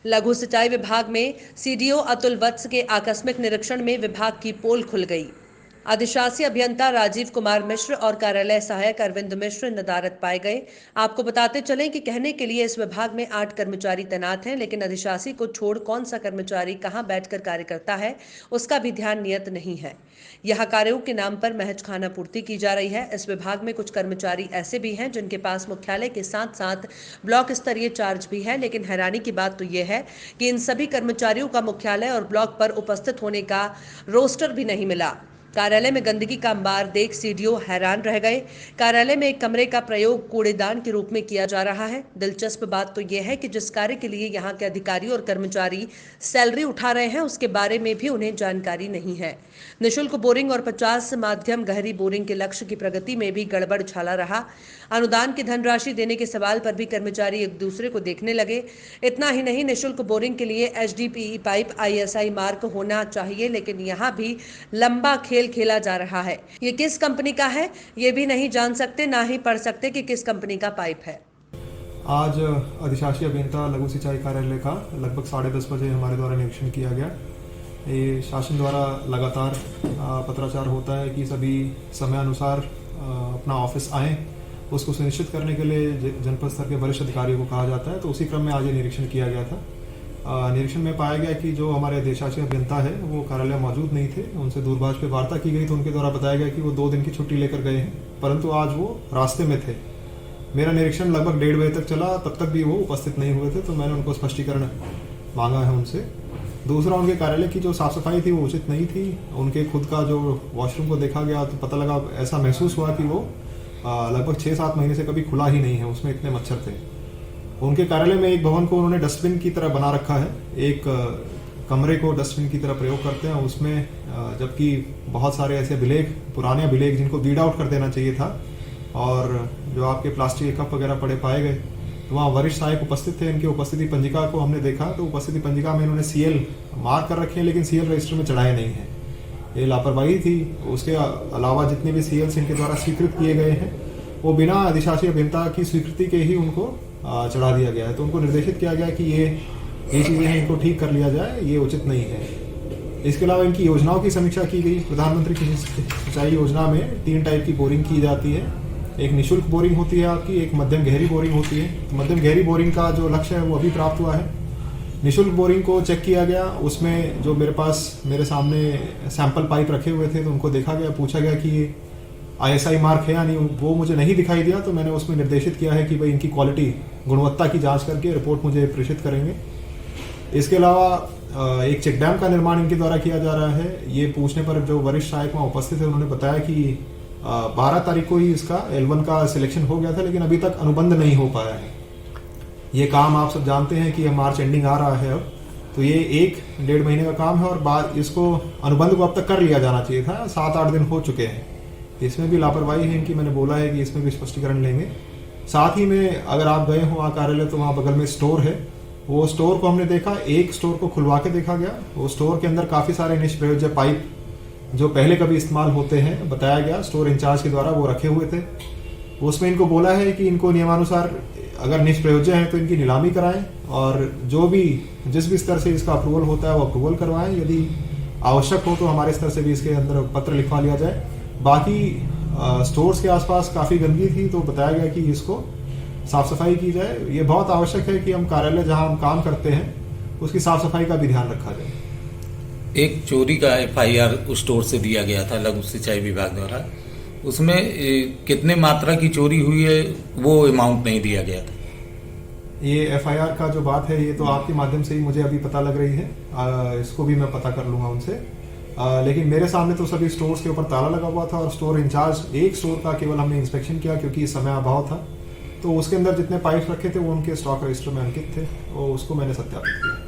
लघु सिंचाई विभाग में सीडीओ अतुल वत्स के आकस्मिक निरीक्षण में विभाग की पोल खुल गई। अधिशासी अभियंता राजीव कुमार मिश्र और कार्यालय सहायक अरविंद मिश्र नदारद पाए गए। आपको बताते चलें कि कहने के लिए इस विभाग में 8 कर्मचारी तैनात हैं, लेकिन अधिशासी को छोड़ कौन सा कर्मचारी कहां बैठकर कार्य करता है उसका भी ध्यान नियत नहीं है। यह कार्यों के नाम पर महज खाना पूर्ति की जा रही है। इस विभाग में कुछ कर्मचारी ऐसे भी हैं जिनके पास मुख्यालय के साथ साथ ब्लॉक स्तरीय चार्ज भी है, लेकिन हैरानी की बात तो यह है कि इन सभी कर्मचारियों का मुख्यालय और ब्लॉक पर उपस्थित होने का रोस्टर भी नहीं मिला। कार्यालय में गंदगी का अंबार देख सीडीओ हैरान रह गए। कार्यालय में एक कमरे का प्रयोग कूड़ेदान के रूप में किया जा रहा है। दिलचस्प बात तो यह है कि जिस कार्य के लिए यहाँ के अधिकारी और कर्मचारी सैलरी उठा रहे हैं उसके बारे में भी उन्हें जानकारी नहीं है। निःशुल्क बोरिंग और 50 माध्यम गहरी बोरिंग के लक्ष्य की प्रगति में भी गड़बड़ छाला रहा। अनुदान की धनराशि देने के सवाल पर भी कर्मचारी एक दूसरे को देखने लगे। इतना ही नहीं, निःशुल्क बोरिंग के लिए HDPE पाइप ISI मार्क होना चाहिए, लेकिन यहाँ भी लंबा खेल खेला जा रहा है। ये किस कंपनी का है ये भी नहीं जान सकते, ना ही पढ़ सकते कि किस कंपनी का पाइप है। आज अधिशासी अभियंता लघु सिंचाई कार्यालय का लगभग 10:30 बजे हमारे द्वारा निरीक्षण किया गया। ये शासन द्वारा लगातार पत्राचार होता है कि सभी समयानुसार अपना ऑफिस आएँ। उसको सुनिश्चित करने के लिए जनपद स्तर के वरिष्ठ अधिकारियों को कहा जाता है। तो उसी क्रम में आज ये निरीक्षण किया गया था। निरीक्षण में पाया गया कि जो हमारे अधिशासी अभियंता है वो कार्यालय मौजूद नहीं थे। उनसे दूरभाष पे वार्ता की गई तो उनके द्वारा बताया गया कि वो 2 दिन की छुट्टी लेकर गए हैं, परंतु आज वो रास्ते में थे। मेरा निरीक्षण लगभग 1:30 बजे तक चला, तब तक भी वो उपस्थित नहीं हुए थे। तो मैंने उनको स्पष्टीकरण मांगा है उनसे। दूसरा, उनके कार्यालय की जो साफ सफाई थी वो उचित नहीं थी। उनके खुद का जो वॉशरूम को देखा गया तो पता लगा, ऐसा महसूस हुआ कि वो लगभग 6-7 महीने से कभी खुला ही नहीं है, उसमें इतने मच्छर थे। उनके कार्यालय में एक भवन को उन्होंने डस्टबिन की तरह बना रखा है। एक कमरे को डस्टबिन की तरह प्रयोग करते हैं उसमें, जबकि बहुत सारे ऐसे अभिलेख, पुराने अभिलेख जिनको वीड आउट कर देना चाहिए था और जो आपके प्लास्टिक के कप वगैरह पड़े पाए गए, तो वहाँ वरिष्ठ सहायक उपस्थित थे। इनकी उपस्थिति पंजिका को हमने देखा तो उपस्थिति पंजिका में इन्होंने CL मार्क कर रखे हैं, लेकिन CL रजिस्टर में चढ़ाए नहीं है। ये लापरवाही थी। उसके अलावा जितने भी CLs इनके द्वारा स्वीकृत किए गए हैं वो बिना अधिशासी अभियंता की स्वीकृति के ही उनको चढ़ा दिया गया है। तो उनको निर्देशित किया गया कि ये चीज़ें हैं, इनको ठीक कर लिया जाए, ये उचित नहीं है। इसके अलावा इनकी योजनाओं की समीक्षा की गई। प्रधानमंत्री कृषि सिंचाई योजना में 3 टाइप की बोरिंग की जाती है। एक निःशुल्क बोरिंग होती है आपकी, एक मध्यम गहरी बोरिंग होती है। तो मध्यम गहरी बोरिंग का जो लक्ष्य है वो अभी प्राप्त हुआ है। निःशुल्क बोरिंग को चेक किया गया, उसमें जो मेरे सामने सैंपल पाइप रखे हुए थे तो उनको देखा गया, पूछा गया कि ये ISI मार्क है या नहीं। वो मुझे नहीं दिखाई दिया तो मैंने उसमें निर्देशित किया है कि भाई इनकी क्वालिटी, गुणवत्ता की जांच करके रिपोर्ट मुझे प्रेषित करेंगे। इसके अलावा एक चेक डैम का निर्माण इनके द्वारा किया जा रहा है। ये पूछने पर जो वरिष्ठ सहायक वहाँ उपस्थित थे उन्होंने बताया कि 12 तारीख को ही इसका L1 का सिलेक्शन हो गया था, लेकिन अभी तक अनुबंध नहीं हो पाया है। ये काम आप सब जानते हैं कि मार्च एंडिंग आ रहा है अब, तो ये 1-1.5 महीने का काम है और बाद इसको अनुबंध को अब तक कर लिया जाना चाहिए था। 7-8 दिन हो चुके हैं। इसमें भी लापरवाही है इनकी। मैंने बोला है कि इसमें भी स्पष्टीकरण लेंगे। साथ ही में अगर आप गए हो वहाँ कार्यालय तो वहाँ बगल में स्टोर है। वो स्टोर को हमने देखा, एक स्टोर को खुलवा के देखा गया। वो स्टोर के अंदर काफ़ी सारे निष्प्रयोज्य पाइप जो पहले कभी इस्तेमाल होते हैं, बताया गया स्टोर इंचार्ज के द्वारा, वो रखे हुए थे। उसमें इनको बोला है कि इनको नियमानुसार अगर निष्प्रयोज्य है तो इनकी नीलामी कराएं और जिस भी स्तर से इसका अप्रूवल होता है वो अप्रूवल करवाएं। यदि आवश्यक हो तो हमारे स्तर से भी इसके अंदर पत्र लिखवा लिया जाए। बाकी स्टोर्स के आसपास काफ़ी गंदगी थी तो बताया गया कि इसको साफ सफाई की जाए। ये बहुत आवश्यक है कि हम कार्यालय जहां हम काम करते हैं उसकी साफ सफाई का भी ध्यान रखा जाए। एक चोरी का FIR उस स्टोर से दिया गया था लघु सिंचाई विभाग द्वारा, उसमें कितने मात्रा की चोरी हुई है वो अमाउंट नहीं दिया गया था। ये FIR का जो बात है ये तो आपके माध्यम से ही मुझे अभी पता लग रही है। इसको भी मैं पता कर लूंगा उनसे। लेकिन मेरे सामने तो सभी स्टोर्स के ऊपर ताला लगा हुआ था और स्टोर इंचार्ज, एक स्टोर का केवल हमने इंस्पेक्शन किया क्योंकि समय अभाव था। तो उसके अंदर जितने पाइप्स रखे थे वो उनके स्टॉक रजिस्टर में अंकित थे और उसको मैंने सत्यापित किया।